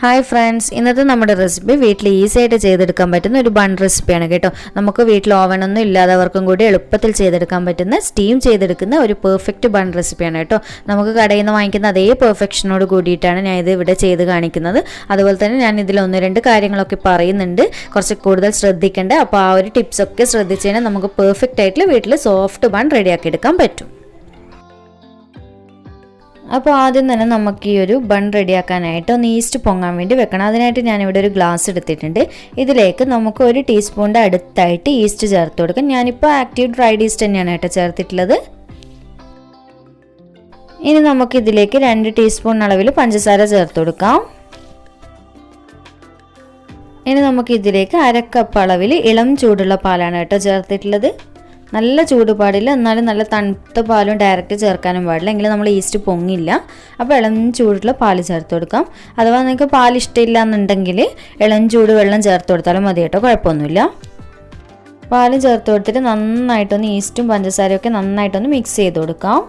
Hi friends, ഇന്നത്തെ നമ്മുടെ recipe വീട്ടിൽ ഈസി ആയിട്ട് ചെയ്തെടുക്കാൻ പറ്റുന്ന ഒരു ബൺ റെസിപ്പിയാണ് കേട്ടോ. നമുക്ക് വീട്ടിൽ ഓവനൊന്നും ഇല്ലാത്തവർക്കും കൂടി എളുപ്പത്തിൽ ചെയ്തെടുക്കാൻ പറ്റുന്ന സ്റ്റീം ചെയ്തെടുക്കുന്ന ഒരു പെർഫെക്റ്റ് ബൺ റെസിപ്പിയാണ് കേട്ടോ. നമുക്ക് കടയിൽ നിന്ന് വാങ്ങിക്കുന്ന അതേ പെർഫെക്ഷനോട് കൂടിയിട്ടാണ് ഞാൻ ഇത് ഇവിടെ ചെയ്ത് കാണിക്കുന്നത്. അതുപോലെ തന്നെ ഞാൻ ഇതിൽ 1-2 കാര്യങ്ങളൊക്കെ പറയുന്നുണ്ട്, കുറച്ച് കൂടുതൽ ശ്രദ്ധിക്കേണ്ട. അപ്പോൾ ആ ഒരു ടിപ്സൊക്കെ ശ്രദ്ധിച്ച് കഴിഞ്ഞാൽ നമുക്ക് പെർഫെക്റ്റ് ആയിട്ട് വീട്ടിൽ സോഫ്റ്റ് ബൺ റെഡിയാക്കി എടുക്കാൻ പറ്റും. അപ്പോൾ ആദ്യം തന്നെ നമുക്ക് ഈ ഒരു ബൺ റെഡിയാക്കാനായിട്ട് ഒന്ന് ഈസ്റ്റ് പൊങ്ങാൻ വേണ്ടി വെക്കണം. അതിനായിട്ട് ഞാനിവിടെ ഒരു ഗ്ലാസ് എടുത്തിട്ടുണ്ട്. ഇതിലേക്ക് നമുക്ക് 1 ടീസ്പൂണിൻ്റെ അടുത്തായിട്ട് ഈസ്റ്റ് ചേർത്ത് കൊടുക്കാം. ഞാനിപ്പോൾ ആക്റ്റീവ് ഡ്രൈഡ് ഈസ്റ്റ് തന്നെയാണ് കേട്ടോ ചേർത്തിട്ടുള്ളത്. ഇനി നമുക്കിതിലേക്ക് 2 ടീസ്പൂൺ അളവിൽ പഞ്ചസാര ചേർത്ത് കൊടുക്കാം. ഇനി നമുക്കിതിലേക്ക് 1/2 കപ്പ് അളവിൽ ഇളം ചൂടുള്ള പാലാണ് കേട്ടോ ചേർത്തിട്ടുള്ളത്. നല്ല ചൂട് പാടില്ല, എന്നാലും നല്ല തണുത്ത പാലും ഡയറക്റ്റ് ചേർക്കാനും പാടില്ല, എങ്കിലും നമ്മൾ ഈസ്റ്റ് പൊങ്ങില്ല. അപ്പോൾ ഇളം ചൂടുള്ള പാല് ചേർത്ത് കൊടുക്കാം. അഥവാ നിങ്ങൾക്ക് പാൽ ഇഷ്ടമില്ല എന്നുണ്ടെങ്കിൽ ഇളം ചൂട് വെള്ളം ചേർത്ത് കൊടുത്താലും മതി കേട്ടോ, കുഴപ്പമൊന്നുമില്ല. പാലും ചേർത്ത് കൊടുത്തിട്ട് നന്നായിട്ടൊന്ന് ഈസ്റ്റും പഞ്ചസാരയും ഒക്കെ നന്നായിട്ടൊന്ന് മിക്സ് ചെയ്ത് കൊടുക്കാം.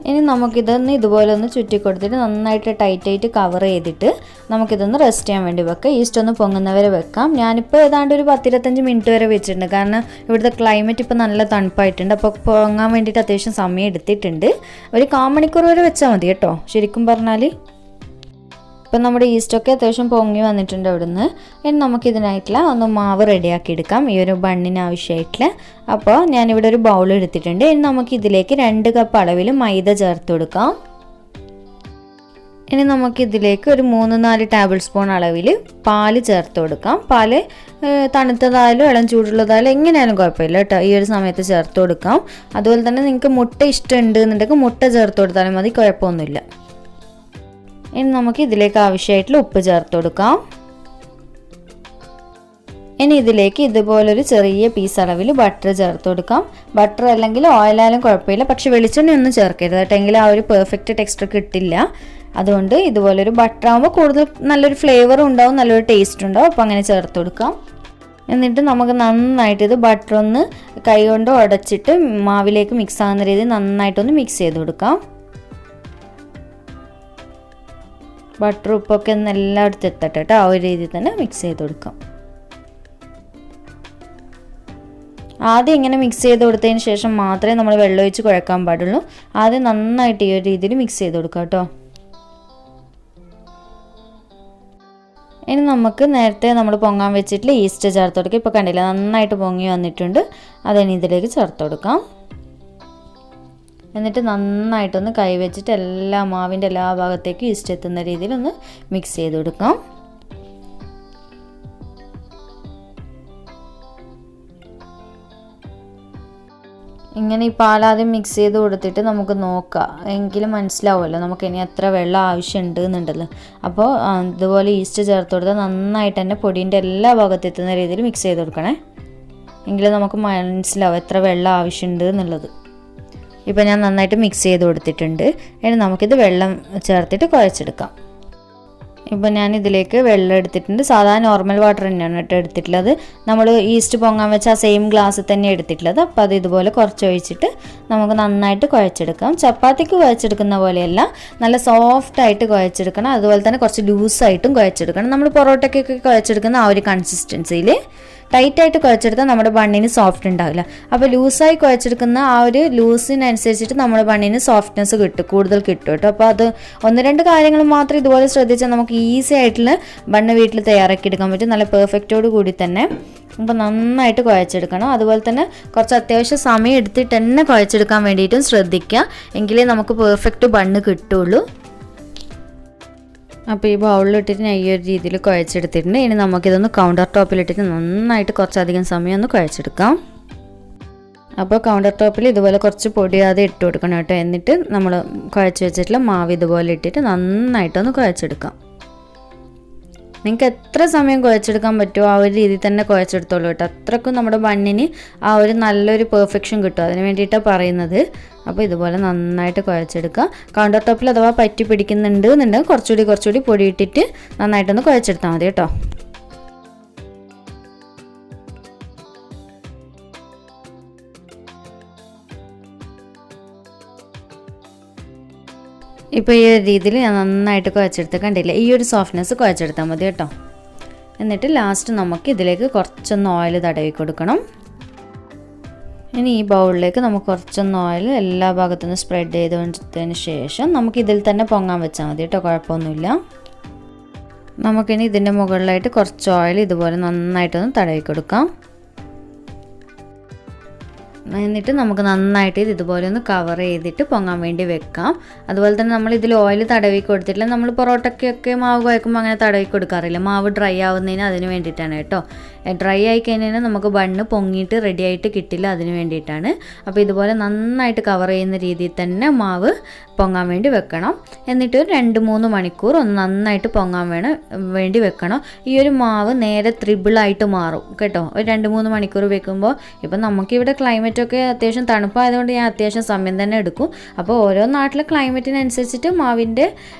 ഇനി നമുക്കിതൊന്ന് ഇതുപോലെ ഒന്ന് ചുറ്റി കൊടുത്തിട്ട് നന്നായിട്ട് ടൈറ്റായിട്ട് കവർ ചെയ്തിട്ട് നമുക്കിതൊന്ന് റെസ്റ്റ് ചെയ്യാൻ വേണ്ടി വെക്കാം. ഈസ്റ്റ് ഒന്ന് പൊങ്ങുന്നവരെ വെക്കാം. ഞാനിപ്പോൾ ഏതാണ്ട് ഒരു 10-25 മിനിറ്റ് വരെ വെച്ചിട്ടുണ്ട്, കാരണം ഇവിടുത്തെ ക്ലൈമറ്റ് ഇപ്പോൾ നല്ല തണുപ്പായിട്ടുണ്ട്. അപ്പോൾ പൊങ്ങാൻ വേണ്ടിയിട്ട് അത്യാവശ്യം സമയം എടുത്തിട്ടുണ്ട്. ഒരു 1/4 മണിക്കൂർ വരെ വെച്ചാൽ മതി കേട്ടോ, ശരിക്കും പറഞ്ഞാൽ. ഇപ്പം നമ്മുടെ ഈസ്റ്റൊക്കെ അത്യാവശ്യം പൊങ്ങി വന്നിട്ടുണ്ട് ഇവിടുന്ന്. ഇനി നമുക്കിതിനായിട്ടുള്ള ഒന്ന് മാവ് റെഡിയാക്കി എടുക്കാം, ഈ ഒരു ബണ്ണിന് ആവശ്യമായിട്ടുള്ള. അപ്പോൾ ഞാനിവിടെ ഒരു ബൗൾ എടുത്തിട്ടുണ്ട്. ഇനി നമുക്കിതിലേക്ക് 2 കപ്പ് അളവിൽ മൈദ ചേർത്ത് കൊടുക്കാം. ഇനി നമുക്കിതിലേക്ക് ഒരു 3-4 ടേബിൾ സ്പൂൺ അളവിൽ പാല് ചേർത്ത് കൊടുക്കാം. പാല് തണുത്തതായാലും ഇളം ചൂടുള്ളതായാലും എങ്ങനെയായാലും കുഴപ്പമില്ല കേട്ടോ, ഈ ഒരു സമയത്ത് ചേർത്ത് കൊടുക്കാം. അതുപോലെ തന്നെ നിങ്ങൾക്ക് മുട്ട ഇഷ്ടമുണ്ട് എന്നുണ്ടെങ്കിൽ മുട്ട ചേർത്ത് കൊടുത്താലും മതി, കുഴപ്പമൊന്നുമില്ല. ഇനി നമുക്ക് ഇതിലേക്ക് ആവശ്യമായിട്ടുള്ള ഉപ്പ് ചേർത്ത് കൊടുക്കാം. ഇനി ഇതിലേക്ക് ഇതുപോലൊരു ചെറിയ പീസ് അളവിൽ ബട്ടർ ചേർത്ത് കൊടുക്കാം. ബട്ടർ അല്ലെങ്കിൽ ഓയിലായാലും കുഴപ്പമില്ല, പക്ഷെ വെളിച്ചെണ്ണ ഒന്നും ചേർക്കരുത് കേട്ടോ, എങ്കിൽ ആ ഒരു പെർഫെക്റ്റ് ടെക്സ്ചർ കിട്ടില്ല. അതുകൊണ്ട് ഇതുപോലൊരു ബട്ടർ ആകുമ്പോൾ കൂടുതൽ നല്ലൊരു ഫ്ലേവറും ഉണ്ടാവും, നല്ലൊരു ടേസ്റ്റ് ഉണ്ടാവും. അപ്പോൾ അങ്ങനെ ചേർത്ത് കൊടുക്കാം. എന്നിട്ട് നമുക്ക് നന്നായിട്ട് ഇത് ബട്ടർ ഒന്ന് കൈ കൊണ്ട് ഉടച്ചിട്ട് മാവിലേക്ക് മിക്സ് ആകുന്ന രീതിയിൽ നന്നായിട്ടൊന്ന് മിക്സ് ചെയ്ത് കൊടുക്കാം. ബട്ടർ ഉപ്പൊക്കെ ഒന്ന് എല്ലായിടത്തും എത്തട്ടെ കേട്ടോ, ആ ഒരു രീതിയിൽ തന്നെ മിക്സ് ചെയ്ത് കൊടുക്കാം. ആദ്യം ഇങ്ങനെ മിക്സ് ചെയ്ത് കൊടുത്തതിന് ശേഷം മാത്രമേ നമ്മൾ വെള്ളം ഒഴിച്ച് കുഴക്കാൻ പാടുള്ളൂ. ആദ്യം നന്നായിട്ട് ഈ ഒരു രീതിയിൽ മിക്സ് ചെയ്ത് കൊടുക്കാം കേട്ടോ. ഇനി നമുക്ക് നേരത്തെ നമ്മൾ പൊങ്ങാൻ വെച്ചിട്ടുള്ള ഈസ്റ്റ് ചേർത്ത് കൊടുക്കാം. ഇപ്പോൾ കണ്ടില്ല, നന്നായിട്ട് പൊങ്ങി വന്നിട്ടുണ്ട്. അതിനി ഇതിലേക്ക് ചേർത്ത് കൊടുക്കാം. എന്നിട്ട് നന്നായിട്ടൊന്ന് കൈ വെച്ചിട്ട് മാവിൻ്റെ എല്ലാ ഭാഗത്തേക്കും ഈസ്റ്റ് എത്തുന്ന രീതിയിൽ ഒന്ന് മിക്സ് ചെയ്ത് കൊടുക്കാം. ഇങ്ങനെ ഈ പാലാദ്യം മിക്സ് ചെയ്ത് കൊടുത്തിട്ട് നമുക്ക് നോക്കാം, എങ്കിലും മനസ്സിലാവുമല്ലോ നമുക്ക് ഇനി എത്ര വെള്ളം ആവശ്യമുണ്ട് എന്നുണ്ടല്ലോ. അപ്പോൾ ഇതുപോലെ ഈസ്റ്റ് ചേർത്ത് കൊടുത്താൽ നന്നായിട്ട് തന്നെ പൊടീൻ്റെ എല്ലാ ഭാഗത്തെത്തുന്ന രീതിയിൽ മിക്സ് ചെയ്ത് കൊടുക്കണേ, എങ്കിലും നമുക്ക് മനസ്സിലാവും എത്ര വെള്ളം ആവശ്യമുണ്ട് എന്നുള്ളത്. ഇപ്പോൾ ഞാൻ നന്നായിട്ട് മിക്സ് ചെയ്ത് കൊടുത്തിട്ടുണ്ട്. ഇനി നമുക്കിത് വെള്ളം ചേർത്തിട്ട് കുഴച്ചെടുക്കാം. ഇപ്പോൾ ഞാൻ ഇതിലേക്ക് വെള്ളം എടുത്തിട്ടുണ്ട്. സാധാരണ നോർമൽ വാട്ടർ തന്നെയാണ് കേട്ടോ എടുത്തിട്ടുള്ളത്. നമ്മൾ ഈസ്റ്റ് പൊങ്ങാൻ വെച്ച ആ സെയിം ഗ്ലാസ്സിൽ തന്നെ എടുത്തിട്ടുള്ളത്. അപ്പോൾ അത് ഇതുപോലെ കുറച്ച് ഒഴിച്ചിട്ട് നമുക്ക് നന്നായിട്ട് കുഴച്ചെടുക്കാം. ചപ്പാത്തിക്ക് കുഴച്ചെടുക്കുന്ന പോലെയല്ല, നല്ല സോഫ്റ്റായിട്ട് കുഴച്ചെടുക്കണം. അതുപോലെ തന്നെ കുറച്ച് ലൂസായിട്ടും കുഴച്ചെടുക്കണം. നമ്മൾ പൊറോട്ടയ്ക്കൊക്കെ കുഴച്ചെടുക്കുന്ന ആ ഒരു കൺസിസ്റ്റൻസിയിൽ ടൈറ്റായിട്ട് കുഴച്ചെടുത്താൽ നമ്മുടെ ബണ്ണിന് സോഫ്റ്റ് ഉണ്ടാവില്ല. അപ്പോൾ ലൂസായി കുഴച്ചെടുക്കുന്ന ആ ഒരു ലൂസിനനുസരിച്ചിട്ട് നമ്മുടെ ബണ്ണിന് സോഫ്റ്റ്നെസ് കൂടുതൽ കിട്ടും കേട്ടോ. അപ്പോൾ അത് 1-2 കാര്യങ്ങൾ മാത്രം ഇതുപോലെ ശ്രദ്ധിച്ചാൽ നമുക്ക് ഈസി ആയിട്ടുള്ള ബണ്ണ് വീട്ടിൽ തയ്യാറാക്കി എടുക്കാൻ പറ്റും, നല്ല പെർഫെക്റ്റോട് കൂടി തന്നെ. അപ്പോൾ നന്നായിട്ട് കുഴച്ചെടുക്കണം. അതുപോലെ തന്നെ കുറച്ച് അത്യാവശ്യം സമയം എടുത്തിട്ട് തന്നെ കുഴച്ചെടുക്കാൻ വേണ്ടിയിട്ടും ശ്രദ്ധിക്കുക, എങ്കിലേ നമുക്ക് പെർഫെക്റ്റ് ബണ്ണ് കിട്ടുള്ളൂ. അപ്പോൾ ഈ ബൗളിലിട്ടിട്ട് ഞാൻ ഈ ഒരു രീതിയിൽ കുഴച്ചെടുത്തിട്ടുണ്ട്. ഇനി നമുക്കിതൊന്ന് കൗണ്ടർ ടോപ്പിലിട്ടിട്ട് നന്നായിട്ട് കുറച്ചധികം സമയം ഒന്ന് കുഴച്ചെടുക്കാം. അപ്പോൾ കൗണ്ടർ ടോപ്പിൽ ഇതുപോലെ കുറച്ച് പൊടിയാതെ ഇട്ട് കൊടുക്കണം കേട്ടോ. എന്നിട്ട് നമ്മൾ കുഴച്ച് വെച്ചിട്ടുള്ള മാവ് ഇതുപോലെ ഇട്ടിട്ട് നന്നായിട്ടൊന്ന് കുഴച്ചെടുക്കാം. നിങ്ങൾക്ക് എത്ര സമയം കുഴച്ചെടുക്കാൻ പറ്റുമോ ആ ഒരു രീതിയിൽ തന്നെ കുഴച്ചെടുത്തോളൂ കേട്ടോ. അത്രക്കും നമ്മുടെ ബണ്ണിന് ആ ഒരു നല്ലൊരു പെർഫെക്ഷൻ കിട്ടും, അതിന് വേണ്ടിയിട്ടാണ് പറയുന്നത്. അപ്പോൾ ഇതുപോലെ നന്നായിട്ട് കുഴച്ചെടുക്കുക. കൗണ്ടർ ടോപ്പിൽ അഥവാ പറ്റി പിടിക്കുന്നുണ്ട് എന്നുണ്ടെങ്കിൽ കുറച്ചുകൂടി പൊടി ഇട്ടിട്ട് നന്നായിട്ടൊന്ന് കുഴച്ചെടുത്താൽ മതി കേട്ടോ. ഇപ്പോൾ ഈ ഒരു രീതിയിൽ ഞാൻ നന്നായിട്ട് കുഴച്ചെടുത്ത് കണ്ടില്ലേ, ഈ ഒരു സോഫ്റ്റ്നെസ് കുഴച്ചെടുത്താൽ മതി കേട്ടോ. എന്നിട്ട് ലാസ്റ്റ് നമുക്ക് ഇതിലേക്ക് കുറച്ചൊന്ന് ഓയിൽ തടവി കൊടുക്കണം. ഇനി ഈ ബൗളിലേക്ക് നമുക്ക് കുറച്ചൊന്ന് ഓയിൽ എല്ലാ ഭാഗത്തുനിന്ന് സ്പ്രെഡ് ചെയ്ത് കൊടുത്തതിന് ശേഷം നമുക്ക് ഇതിൽ തന്നെ പൊങ്ങാൻ വെച്ചാൽ മതി കേട്ടോ, കുഴപ്പമൊന്നുമില്ല. നമുക്കിനി ഇതിൻ്റെ മുകളിലായിട്ട് കുറച്ച് ഓയിൽ ഇതുപോലെ നന്നായിട്ടൊന്ന് തടവി കൊടുക്കാം. എന്നിട്ട് നമുക്ക് നന്നായിട്ട് ഇതുപോലെ ഒന്ന് കവർ ചെയ്തിട്ട് പൊങ്ങാൻ വേണ്ടി വെക്കാം. അതുപോലെ തന്നെ നമ്മൾ ഇതിൽ ഓയിൽ തടവി കൊടുത്തിട്ടില്ല. നമ്മൾ പൊറോട്ടയ്ക്കൊക്കെ മാവ് കുഴക്കുമ്പോൾ അങ്ങനെ തടവി കൊടുക്കാറില്ല. മാവ് ഡ്രൈ ആവുന്നതിന് അതിന് വേണ്ടിയിട്ടാണ് കേട്ടോ. ഡ്രൈ ആയി കഴിഞ്ഞാൽ നമുക്ക് ബണ്ണ് പൊങ്ങിയിട്ട് റെഡി ആയിട്ട് കിട്ടില്ല, അതിന് വേണ്ടിയിട്ടാണ്. അപ്പോൾ ഇതുപോലെ നന്നായിട്ട് കവർ ചെയ്യുന്ന രീതിയിൽ തന്നെ മാവ് പൊങ്ങാൻ വേണ്ടി വെക്കണം. എന്നിട്ട് ഒരു 2-3 മണിക്കൂർ ഒന്ന് നന്നായിട്ട് പൊങ്ങാൻ വേണ്ടി വെക്കണം. ഈ ഒരു മാവ് നേരെ ത്രിബിളായിട്ട് മാറും കേട്ടോ, ഒരു 2-3 മണിക്കൂർ വെക്കുമ്പോൾ. ഇപ്പം നമുക്കിവിടെ ക്ലൈമറ്റൊക്കെ അത്യാവശ്യം തണുപ്പായതുകൊണ്ട് ഞാൻ അത്യാവശ്യം സമയം തന്നെ എടുക്കും. അപ്പോൾ ഓരോ നാട്ടിലെ ക്ലൈമറ്റിനനുസരിച്ചിട്ട് മാവിൻ്റെ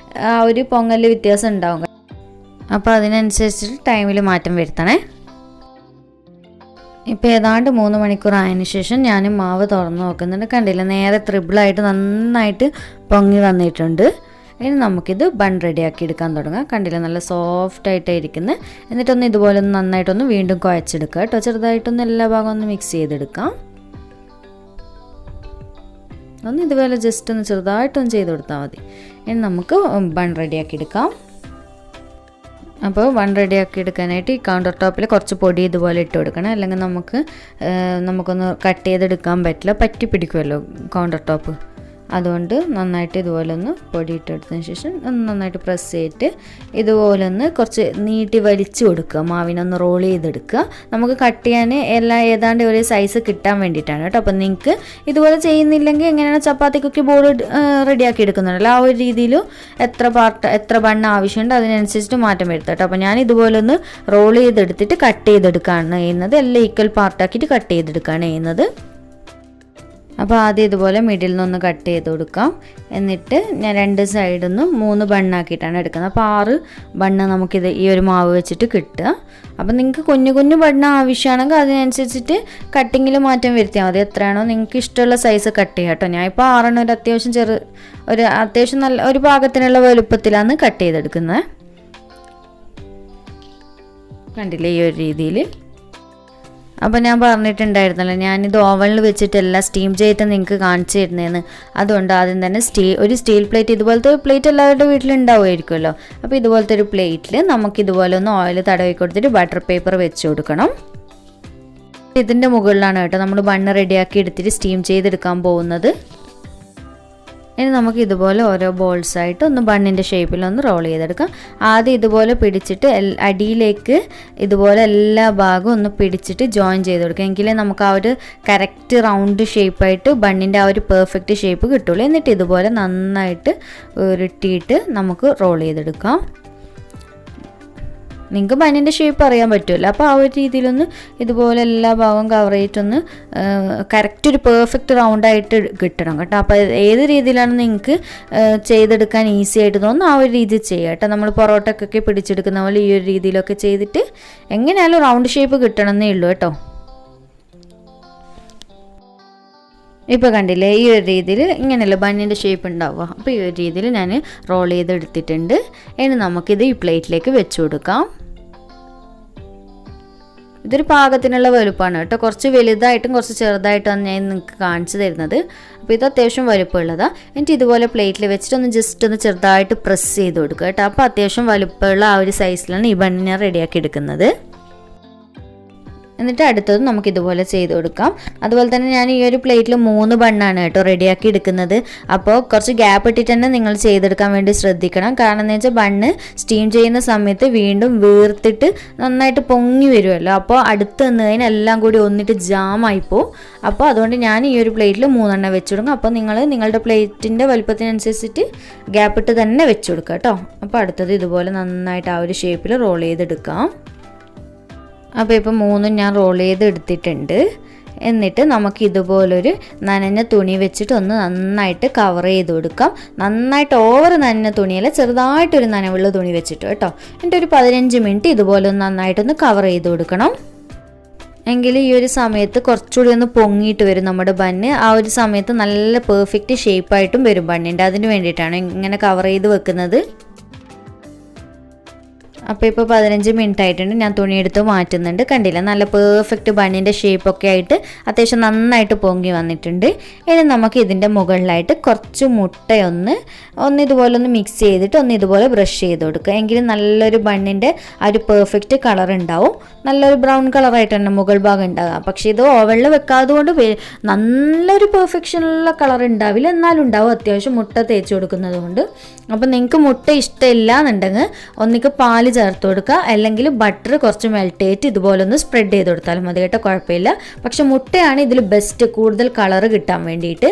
ആ ഒരു പൊങ്ങൽ വ്യത്യാസം ഉണ്ടാവും. അപ്പോൾ അതിനനുസരിച്ചിട്ട് ടൈമിൽ മാറ്റം വരുത്തണേ. ഇപ്പോൾ ഏതാണ്ട് 3 മണിക്കൂർ ആയതിനു ശേഷം ഞാൻ മാവ് തുറന്ന് നോക്കുന്നുണ്ട്. കണ്ടില്ല, നേരെ ത്രിബിളായിട്ട് നന്നായിട്ട് പൊങ്ങി വന്നിട്ടുണ്ട്. ഇനി നമുക്കിത് ബൺ റെഡിയാക്കി എടുക്കാൻ തുടങ്ങാം. കണ്ടില്ല, നല്ല സോഫ്റ്റായിട്ടാണ് ഇരിക്കുന്നത്. എന്നിട്ടൊന്ന് ഇതുപോലെ ഒന്ന് നന്നായിട്ടൊന്ന് വീണ്ടും കുഴച്ചെടുക്കുക കേട്ടോ. ചെറുതായിട്ടൊന്ന് എല്ലാ ഭാഗവും ഒന്ന് മിക്സ് ചെയ്തെടുക്കാം. ഒന്ന് ഇതുപോലെ ജസ്റ്റ് ഒന്ന് ചെറുതായിട്ടൊന്ന് ചെയ്ത് കൊടുത്താൽ മതി. ഇനി നമുക്ക് ബൺ റെഡിയാക്കി എടുക്കാം. അപ്പോൾ ബൺ റെഡിയാക്കി എടുക്കാനായിട്ട് ഈ കൗണ്ടർ ടോപ്പിൽ കുറച്ച് പൊടി ഇതുപോലെ ഇട്ട് കൊടുക്കണം. അല്ലെങ്കിൽ നമുക്കൊന്ന് കട്ട് ചെയ്തെടുക്കാൻ പറ്റില്ല, പറ്റി പിടിക്കുമല്ലോ കൗണ്ടർ ടോപ്പ്. അതുകൊണ്ട് നന്നായിട്ട് ഇതുപോലെ ഒന്ന് പൊടി ഇട്ടെടുത്തതിന് ശേഷം ഒന്ന് നന്നായിട്ട് പ്രസ് ചെയ്തിട്ട് ഇതുപോലെ ഒന്ന് കുറച്ച് നീട്ടി വലിച്ചു കൊടുക്കുക. മാവിനൊന്ന് റോൾ ചെയ്തെടുക്കുക. നമുക്ക് കട്ട് ചെയ്യാൻ ഏതാണ്ട് ഒരു സൈസ് കിട്ടാൻ വേണ്ടിയിട്ടാണ് കേട്ടോ. അപ്പം നിങ്ങൾക്ക് ഇതുപോലെ ചെയ്യുന്നില്ലെങ്കിൽ എങ്ങനെയാണ് ചപ്പാത്തിക്കൊക്കെ ബോൾ റെഡിയാക്കി എടുക്കുന്നുണ്ടല്ലോ, ആ ഒരു രീതിയിൽ എത്ര ബണ്ണ് ആവശ്യമുണ്ട് അതിനനുസരിച്ചിട്ട് മാറ്റം വരുത്താം കേട്ടോ. അപ്പോൾ ഞാൻ ഇതുപോലെ ഒന്ന് റോൾ ചെയ്തെടുത്തിട്ട് കട്ട് ചെയ്തെടുക്കുകയാണ് ചെയ്യുന്നത്. എല്ലാം ഈക്വൽ പാർട്ടാക്കിയിട്ട് കട്ട് ചെയ്തെടുക്കുകയാണ് ചെയ്യുന്നത്. അപ്പോൾ ആദ്യം ഇതുപോലെ മിഡിൽ നിന്നൊന്ന് കട്ട് ചെയ്ത് കൊടുക്കാം. എന്നിട്ട് ഞാൻ 2 സൈഡിൽ നിന്നും 3 ബണ്ണാക്കിയിട്ടാണ് എടുക്കുന്നത്. അപ്പോൾ 6 ബണ്ണ് നമുക്കിത് ഈ ഒരു മാവ് വെച്ചിട്ട് കിട്ടുക. അപ്പോൾ നിങ്ങൾക്ക് കുഞ്ഞു ബണ്ണ് ആവശ്യമാണെങ്കിൽ അതിനനുസരിച്ചിട്ട് കട്ടിങ്ങിൽ മാറ്റം വരുത്തിയാൽ മതി. എത്രയാണോ നിങ്ങൾക്ക് ഇഷ്ടമുള്ള സൈസ് കട്ട് ചെയ്യാം കേട്ടോ. ഞാൻ ഇപ്പോൾ 6 അത്യാവശ്യം നല്ല ഒരു പാകത്തിനുള്ള വലുപ്പത്തിലാണ് കട്ട് ചെയ്തെടുക്കുന്നത്. കണ്ടില്ലേ, ഈ ഒരു രീതിയിൽ. അപ്പോൾ ഞാൻ പറഞ്ഞിട്ടുണ്ടായിരുന്നല്ലോ, ഞാനിത് ഓവനിൽ വെച്ചിട്ടല്ല സ്റ്റീം ചെയ്തിട്ട് നിങ്ങൾക്ക് കാണിച്ചു തരുന്നതെന്ന്. അതുകൊണ്ട് ആദ്യം തന്നെ ഒരു സ്റ്റീൽ പ്ലേറ്റ്, ഇതുപോലത്തെ പ്ലേറ്റ് എല്ലാവരുടെ വീട്ടിലുണ്ടാവുമായിരിക്കുമല്ലോ. അപ്പോൾ ഇതുപോലത്തെ ഒരു പ്ലേറ്റിൽ നമുക്കിതുപോലെ ഒന്ന് ഓയിൽ തടവി കൊടുത്തിട്ട് ബട്ടർ പേപ്പർ വെച്ച് കൊടുക്കണം. ഇതിൻ്റെ മുകളിലാണ് കേട്ടോ നമ്മൾ ബണ്ണ് റെഡിയാക്കി എടുത്തിട്ട് സ്റ്റീം ചെയ്തെടുക്കാൻ പോകുന്നത്. ഇനി നമുക്ക് ഇതുപോലെ ഓരോ ബോൾസായിട്ട് ഒന്ന് ബണ്ണിൻ്റെ ഷേപ്പിലൊന്ന് റോൾ ചെയ്തെടുക്കാം. ആദ്യം ഇതുപോലെ പിടിച്ചിട്ട് അടിയിലേക്ക് ഇതുപോലെ എല്ലാ ഭാഗവും ഒന്ന് പിടിച്ചിട്ട് ജോയിൻ ചെയ്ത് കൊടുക്കാം. എങ്കിലേ നമുക്ക് ആ ഒരു കറക്റ്റ് റൗണ്ട് ഷേപ്പായിട്ട് ബണ്ണിൻ്റെ ആ ഒരു പെർഫെക്റ്റ് ഷേപ്പ് കിട്ടുള്ളൂ. എന്നിട്ട് ഇതുപോലെ നന്നായിട്ട് ഉരുട്ടിയിട്ട് നമുക്ക് റോൾ ചെയ്തെടുക്കാം. നിങ്ങൾക്ക് ബണ്ണിൻ്റെ ഷേപ്പ് അറിയാൻ പറ്റുമല്ലോ. അപ്പോൾ ആ ഒരു രീതിയിലൊന്ന് ഇതുപോലെ എല്ലാ ഭാഗവും കവർ ചെയ്തിട്ടൊന്ന് കറക്റ്റ് ഒരു പെർഫെക്റ്റ് റൗണ്ടായിട്ട് കിട്ടണം കേട്ടോ. അപ്പോൾ ഏത് രീതിയിലാണ് നിങ്ങൾക്ക് ചെയ്തെടുക്കാൻ ഈസി ആയിട്ട് തോന്നുന്നു ആ ഒരു രീതിയിൽ ചെയ്യുക കേട്ടോ. നമ്മൾ പൊറോട്ടക്കൊക്കെ പിടിച്ചെടുക്കുന്ന പോലെ ഈ ഒരു രീതിയിലൊക്കെ ചെയ്തിട്ട് എങ്ങനെയായാലും റൗണ്ട് ഷേപ്പ് കിട്ടണമെന്നേ ഉള്ളൂ കേട്ടോ. ഇപ്പോൾ കണ്ടില്ലേ, ഈ ഒരു രീതിയിൽ ഇങ്ങനെയല്ല ബണ്ണിൻ്റെ ഷേപ്പ് ഉണ്ടാവുക. അപ്പോൾ ഈ ഒരു രീതിയിൽ ഞാൻ റോൾ ചെയ്തെടുത്തിട്ടുണ്ട്. ഇനി നമുക്കിത് ഈ പ്ലേറ്റിലേക്ക് വെച്ച് കൊടുക്കാം. ഇതൊരു പാകത്തിനുള്ള വലുപ്പമാണ് കേട്ടോ. കുറച്ച് വലുതായിട്ടും കുറച്ച് ചെറുതായിട്ടാണ് ഞാൻ നിങ്ങൾക്ക് കാണിച്ചു തരുന്നത്. അപ്പോൾ ഇത് അത്യാവശ്യം വലുപ്പമുള്ളതാണ്. എന്നിട്ട് ഇതുപോലെ പ്ലേറ്റിൽ വെച്ചിട്ട് ജസ്റ്റ് ഒന്ന് ചെറുതായിട്ട് പ്രസ് ചെയ്ത് കൊടുക്കുക കേട്ടോ. അപ്പോൾ അത്യാവശ്യം വലുപ്പമുള്ള ആ ഒരു സൈസിലാണ് ഈ ബണ്ണ് ഞാൻ റെഡിയാക്കി എടുക്കുന്നത്. എന്നിട്ട് അടുത്തത് നമുക്കിതുപോലെ ചെയ്ത് കൊടുക്കാം. അതുപോലെ തന്നെ ഞാൻ ഈ ഒരു പ്ലേറ്റിൽ 3 ബണ്ണാണ് കേട്ടോ റെഡിയാക്കി എടുക്കുന്നത്. അപ്പോൾ കുറച്ച് ഗ്യാപ്പ് ഇട്ടിട്ട് തന്നെ നിങ്ങൾ ചെയ്തെടുക്കാൻ വേണ്ടി ശ്രദ്ധിക്കണം. കാരണം എന്ന് വെച്ചാൽ ബണ്ണ് സ്റ്റീം ചെയ്യുന്ന സമയത്ത് വീണ്ടും വീർത്തിട്ട് നന്നായിട്ട് പൊങ്ങി വരുമല്ലോ. അപ്പോൾ അടുത്ത് നിന്ന് കഴിഞ്ഞാൽ എല്ലാം കൂടി ഒന്നിട്ട് ജാമായിപ്പോവും. അപ്പോൾ അതുകൊണ്ട് ഞാൻ ഈ ഒരു പ്ലേറ്റിൽ 3 വെച്ച് കൊടുക്കും. അപ്പോൾ നിങ്ങളുടെ പ്ലേറ്റിൻ്റെ വലുപ്പത്തിനനുസരിച്ചിട്ട് ഗ്യാപ്പ് ഇട്ട് തന്നെ വെച്ച് കൊടുക്കുക കേട്ടോ. അപ്പോൾ അടുത്തത് ഇതുപോലെ നന്നായിട്ട് ആ ഒരു ഷേപ്പിൽ റോൾ ചെയ്തെടുക്കാം. അപ്പോൾ ഇപ്പോൾ 3 ഞാൻ റോൾ ചെയ്ത് എടുത്തിട്ടുണ്ട്. എന്നിട്ട് നമുക്ക് ഇതുപോലൊരു നനഞ്ഞ തുണി വെച്ചിട്ട് ഒന്ന് നന്നായിട്ട് കവർ ചെയ്ത് കൊടുക്കാം. നന്നായിട്ട് ഓവർ നനഞ്ഞ തുണിയല്ല, ചെറുതായിട്ടൊരു നനവുള്ള തുണി വെച്ചിട്ട് കേട്ടോ. എന്നിട്ട് ഒരു 15 മിനിറ്റ് ഇതുപോലെ ഒന്ന് നന്നായിട്ടൊന്ന് കവർ ചെയ്ത് കൊടുക്കണം. എങ്കിൽ ഈ ഒരു സമയത്ത് കുറച്ചുകൂടി ഒന്ന് പൊങ്ങിയിട്ട് വരും നമ്മുടെ ബണ്ണ്. ആ ഒരു സമയത്ത് നല്ല പെർഫെക്റ്റ് ഷേപ്പായിട്ടും വരും ബണ്ണിൻ്റെ. അതിന് വേണ്ടിയിട്ടാണ് ഇങ്ങനെ കവർ ചെയ്ത് വെക്കുന്നത്. അപ്പോൾ ഇപ്പോൾ 15 മിനിറ്റ് ആയിട്ടുണ്ട്. ഞാൻ തുണിയെടുത്ത് മാറ്റുന്നുണ്ട്. കണ്ടില്ല, നല്ല പെർഫെക്റ്റ് ബണ്ണിൻ്റെ ഷേപ്പൊക്കെ ആയിട്ട് അത്യാവശ്യം നന്നായിട്ട് പൊങ്ങി വന്നിട്ടുണ്ട്. ഇനി നമുക്ക് ഇതിൻ്റെ മുകളിലായിട്ട് കുറച്ച് മുട്ടയൊന്ന് ഇതുപോലെ ഒന്ന് മിക്സ് ചെയ്തിട്ട് ഇതുപോലെ ബ്രഷ് ചെയ്ത് കൊടുക്കുക. എങ്കിലും നല്ലൊരു ബണ്ണിൻ്റെ ആ ഒരു പെർഫെക്റ്റ് കളർ ഉണ്ടാവും. നല്ലൊരു ബ്രൗൺ കളറായിട്ട് തന്നെ മുകൾ ഭാഗം ഉണ്ടാകുക. പക്ഷേ ഇത് ഓവനിൽ വെക്കാതെ കൊണ്ട് നല്ലൊരു പെർഫെക്ഷനുള്ള കളർ ഉണ്ടാവില്ല, എന്നാലും ഉണ്ടാവും അത്യാവശ്യം മുട്ട തേച്ച് കൊടുക്കുന്നത് കൊണ്ട്. അപ്പോൾ നിങ്ങൾക്ക് മുട്ട ഇഷ്ടമില്ല എന്നുണ്ടെങ്കിൽ ഒന്നിക്ക് പാല് ചേർത്ത് കൊടുക്കുക, അല്ലെങ്കിൽ ബട്ടർ കുറച്ച് മെൽറ്റ് ചെയ്തിട്ട് ഇതുപോലെ ഒന്ന് സ്പ്രെഡ് ചെയ്ത് കൊടുത്താലും മതി കേട്ടോ, കുഴപ്പമില്ല. പക്ഷെ മുട്ടയാണ് ഇതിൽ ബെസ്റ്റ്, കൂടുതൽ കളർ കിട്ടാൻ വേണ്ടിയിട്ട്.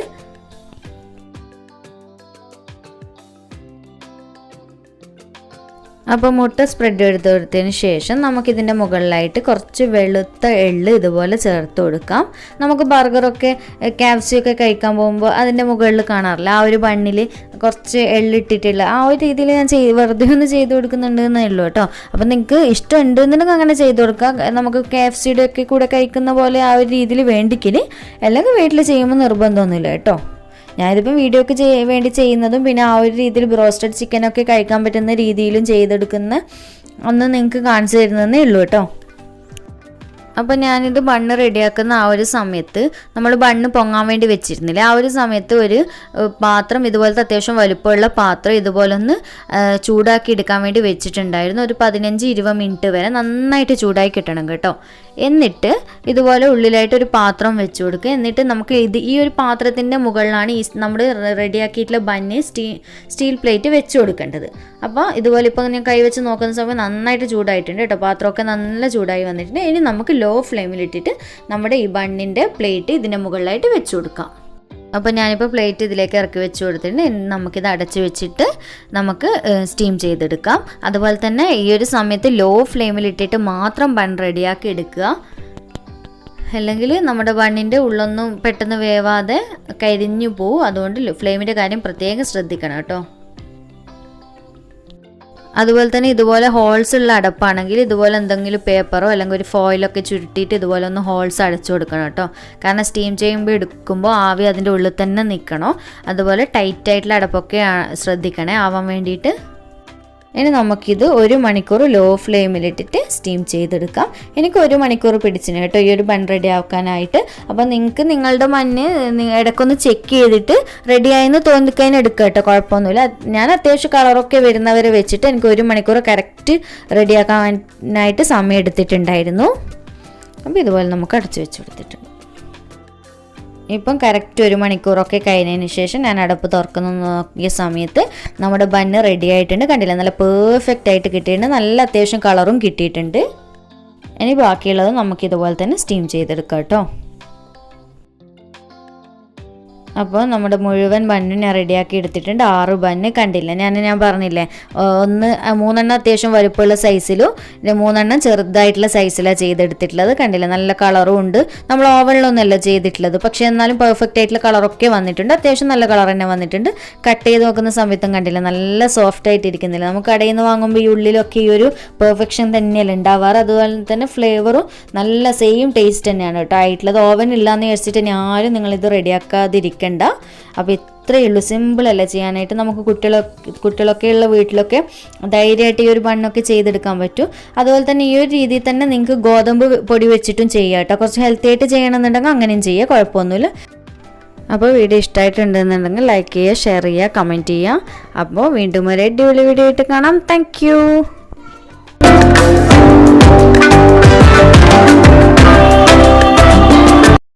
അപ്പോൾ മുട്ട സ്പ്രെഡ് എടുത്ത് കൊടുത്തതിന് ശേഷം നമുക്കിതിൻ്റെ മുകളിലായിട്ട് കുറച്ച് വെളുത്ത എള്ള് ഇതുപോലെ ചേർത്ത് കൊടുക്കാം. നമുക്ക് ബർഗറൊക്കെ ക്യാപ്സിയൊക്കെ കഴിക്കാൻ പോകുമ്പോൾ അതിൻ്റെ മുകളിൽ കാണാറില്ല, ആ ഒരു ബണ്ണിൽ കുറച്ച് എള്ളിട്ടിട്ടുള്ള ആ ഒരു രീതിയിൽ ഞാൻ വെറുതെ ഒന്ന് ചെയ്ത് കൊടുക്കുന്നുണ്ടെന്നേ ഉള്ളൂ കേട്ടോ. അപ്പോൾ നിങ്ങൾക്ക് ഇഷ്ടം ഉണ്ടെന്നുണ്ടെങ്കിൽ അങ്ങനെ ചെയ്ത് കൊടുക്കാം. നമുക്ക് KFCയുടെ ഒക്കെ കൂടെ കഴിക്കുന്ന പോലെ ആ ഒരു രീതിയിൽ വേണ്ടിക്കിന്, അല്ലെങ്കിൽ വീട്ടിൽ ചെയ്യുമ്പോൾ നിർബന്ധമൊന്നുമില്ല കേട്ടോ. ഞാനിതിപ്പം വീഡിയോക്ക് വേണ്ടി ചെയ്യുന്നതും പിന്നെ ആ ഒരു രീതിയിൽ ബ്രോസ്റ്റഡ് ചിക്കനൊക്കെ കഴിക്കാൻ പറ്റുന്ന രീതിയിലും ചെയ്തെടുക്കുന്ന ഒന്ന് നിങ്ങൾക്ക് കാണിച്ചു തരുന്നതേ ഉള്ളൂ കേട്ടോ. അപ്പോൾ ഞാനിത് ബണ്ണ് റെഡിയാക്കുന്ന ആ ഒരു സമയത്ത് നമ്മൾ ബണ്ണ് പൊങ്ങാൻ വേണ്ടി വെച്ചിരുന്നില്ല, ആ ഒരു സമയത്ത് ഒരു പാത്രം ഇതുപോലത്തെ അത്യാവശ്യം വലുപ്പമുള്ള പാത്രം ഇതുപോലെ ഒന്ന് ചൂടാക്കി എടുക്കാൻ വേണ്ടി വെച്ചിട്ടുണ്ടായിരുന്നു. ഒരു 15-20 മിനിറ്റ് വരെ നന്നായിട്ട് ചൂടാക്കി കിട്ടണം കേട്ടോ. എന്നിട്ട് ഇതുപോലെ ഉള്ളിലായിട്ട് ഒരു പാത്രം വെച്ച് കൊടുക്കുക. എന്നിട്ട് നമുക്ക് ഈ ഒരു പാത്രത്തിൻ്റെ മുകളിലാണ് ഈ നമ്മൾ റെഡിയാക്കിയിട്ടുള്ള ബണ്ണ് സ്റ്റീൽ പ്ലേറ്റ് വെച്ച് കൊടുക്കേണ്ടത്. അപ്പോൾ ഇതുപോലെ ഇപ്പോൾ ഞാൻ കൈവച്ച് നോക്കുന്ന സമയം നന്നായിട്ട് ചൂടായിട്ടുണ്ട് കേട്ടോ, പാത്രമൊക്കെ നല്ല ചൂടായി വന്നിട്ടുണ്ട്. ഇനി നമുക്ക് ലോ ഫ്ലെയിമിലിട്ടിട്ട് നമ്മുടെ ഈ ബണ്ണിൻ്റെ പ്ലേറ്റ് ഇതിൻ്റെ മുകളിലായിട്ട് വെച്ച് കൊടുക്കാം. അപ്പോൾ ഞാനിപ്പോൾ പ്ലേറ്റ് ഇതിലേക്ക് ഇറക്കി വെച്ച് കൊടുത്തിട്ടുണ്ട്. നമുക്കിത് അടച്ച് വെച്ചിട്ട് നമുക്ക് സ്റ്റീം ചെയ്തെടുക്കാം. അതുപോലെ തന്നെ ഈ ഒരു സമയത്ത് ലോ ഫ്ലെയിമിലിട്ടിട്ട് മാത്രം ബൺ റെഡിയാക്കി എടുക്കുക, അല്ലെങ്കിൽ നമ്മുടെ ബണ്ണിൻ്റെ ഉള്ളൊന്നും പെട്ടെന്ന് വേവാതെ കരിഞ്ഞു പോവും. അതുകൊണ്ട് ഫ്ലെയിമിൻ്റെ കാര്യം പ്രത്യേകം ശ്രദ്ധിക്കണം കേട്ടോ. അതുപോലെ തന്നെ ഇതുപോലെ ഹോൾസ് ഉള്ള അടപ്പാണെങ്കിൽ ഇതുപോലെ എന്തെങ്കിലും പേപ്പറോ അല്ലെങ്കിൽ ഒരു ഫോയിലൊക്കെ ചുരുട്ടിയിട്ട് ഇതുപോലെ ഒന്ന് ഹോൾസ് അടച്ചു കൊടുക്കണം കേട്ടോ. കാരണം സ്റ്റീം ചെയ്യുമ്പോൾ എടുക്കുമ്പോൾ ആവി അതിൻ്റെ ഉള്ളിൽ തന്നെ നിൽക്കണോ. അതുപോലെ ടൈറ്റായിട്ടുള്ള അടപ്പൊക്കെ ശ്രദ്ധിക്കണേ ആവാൻ വേണ്ടിയിട്ട്. ഇനി നമുക്കിത് 1 മണിക്കൂർ ലോ ഫ്ലെയിമിലിട്ടിട്ട് സ്റ്റീം ചെയ്തെടുക്കാം. എനിക്ക് 1 മണിക്കൂർ പിടിച്ചിന് കേട്ടോ ഈ ഒരു ബൺ റെഡി ആക്കാനായിട്ട്. അപ്പോൾ നിങ്ങൾക്ക് നിങ്ങളുടെ ബണ്ണ് ഇടയ്ക്കൊന്ന് ചെക്ക് ചെയ്തിട്ട് റെഡിയായെന്ന് തോന്നിക്കഴിഞ്ഞാൽ എടുക്കുക കേട്ടോ, കുഴപ്പമൊന്നുമില്ല. ഞാൻ അത്യാവശ്യം കളറൊക്കെ വരുന്നവരെ വെച്ചിട്ട് എനിക്ക് 1 മണിക്കൂർ കറക്റ്റ് റെഡിയാക്കാനായിട്ട് സമയം എടുത്തിട്ടുണ്ടായിരുന്നു. അപ്പോൾ ഇതുപോലെ നമുക്ക് അടച്ചു വെച്ച് കൊടുത്തിട്ടുണ്ട്. ഇപ്പം കറക്റ്റ് 1 മണിക്കൂറൊക്കെ കഴിഞ്ഞതിന് ശേഷം ഞാൻ അടപ്പ് തുറക്കുന്ന നോക്കിയ സമയത്ത് നമ്മുടെ ബണ്ണ് റെഡി ആയിട്ടുണ്ട്. കണ്ടില്ല, നല്ല പെർഫെക്റ്റ് ആയിട്ട് കിട്ടിയിട്ടുണ്ട്, നല്ല അത്യാവശ്യം കളറും കിട്ടിയിട്ടുണ്ട്. ഇനി ബാക്കിയുള്ളത് നമുക്കിതുപോലെ തന്നെ സ്റ്റീം ചെയ്തെടുക്കാം കേട്ടോ. അപ്പോൾ നമ്മുടെ മുഴുവൻ ബണ്ണ് ഞാൻ റെഡിയാക്കി എടുത്തിട്ടുണ്ട്. 6 ബണ്ണ് കണ്ടില്ല, ഞാൻ പറഞ്ഞില്ലേ 3 അത്യാവശ്യം വലുപ്പമുള്ള സൈസിലും 3 ചെറുതായിട്ടുള്ള സൈസിലാണ് ചെയ്തെടുത്തിട്ടുള്ളത്. കണ്ടില്ല, നല്ല കളറും ഉണ്ട്. നമ്മൾ ഓവനിലൊന്നുമല്ല ചെയ്തിട്ടുള്ളത്, പക്ഷേ എന്നാലും പെർഫെക്റ്റ് ആയിട്ടുള്ള കളറൊക്കെ വന്നിട്ടുണ്ട്. അത്യാവശ്യം നല്ല കളർ തന്നെ വന്നിട്ടുണ്ട്. കട്ട് ചെയ്ത് നോക്കുന്ന സമയത്തും കണ്ടില്ല, നല്ല സോഫ്റ്റ് ആയിട്ട് ഇരിക്കുന്നില്ല. നമുക്ക് കടയിൽ നിന്ന് വാങ്ങുമ്പോൾ ഈ ഉള്ളിലൊക്കെ ഈ ഒരു പെർഫെക്ഷൻ തന്നെയല്ല ഉണ്ടാവാറ്. അതുപോലെ തന്നെ ഫ്ലേവറും നല്ല സെയിം ടേസ്റ്റ് തന്നെയാണ് കേട്ടോ ആയിട്ടുള്ളത്. ഓവൻ ഇല്ലാന്ന് വിചാരിച്ചിട്ട് ഞാനും നിങ്ങളിത് റെഡിയാക്കാതിരിക്കുക. അപ്പോൾ ഇത്രയേ ഉള്ളൂ, സിമ്പിളല്ല ചെയ്യാനായിട്ട്. നമുക്ക് കുട്ടികളൊക്കെ ഉള്ള വീട്ടിലൊക്കെ ധൈര്യമായിട്ട് ഈ ഒരു ബണ്ണൊക്കെ ചെയ്തെടുക്കാൻ പറ്റും. അതുപോലെ തന്നെ ഈ ഒരു രീതിയിൽ തന്നെ നിങ്ങൾക്ക് ഗോതമ്പ് പൊടി വെച്ചിട്ടും ചെയ്യാം കേട്ടോ. കുറച്ച് ഹെൽത്തി ആയിട്ട് ചെയ്യണമെന്നുണ്ടെങ്കിൽ അങ്ങനെയും ചെയ്യാം, കുഴപ്പമൊന്നുമില്ല. അപ്പോൾ വീഡിയോ ഇഷ്ടമായിട്ടുണ്ടെന്നുണ്ടെങ്കിൽ ലൈക്ക് ചെയ്യുക, ഷെയർ ചെയ്യുക, കമൻറ്റ് ചെയ്യുക. അപ്പോൾ വീണ്ടും ഒരു അടിപൊളി വീഡിയോ ആയിട്ട് കാണാം. Thank you.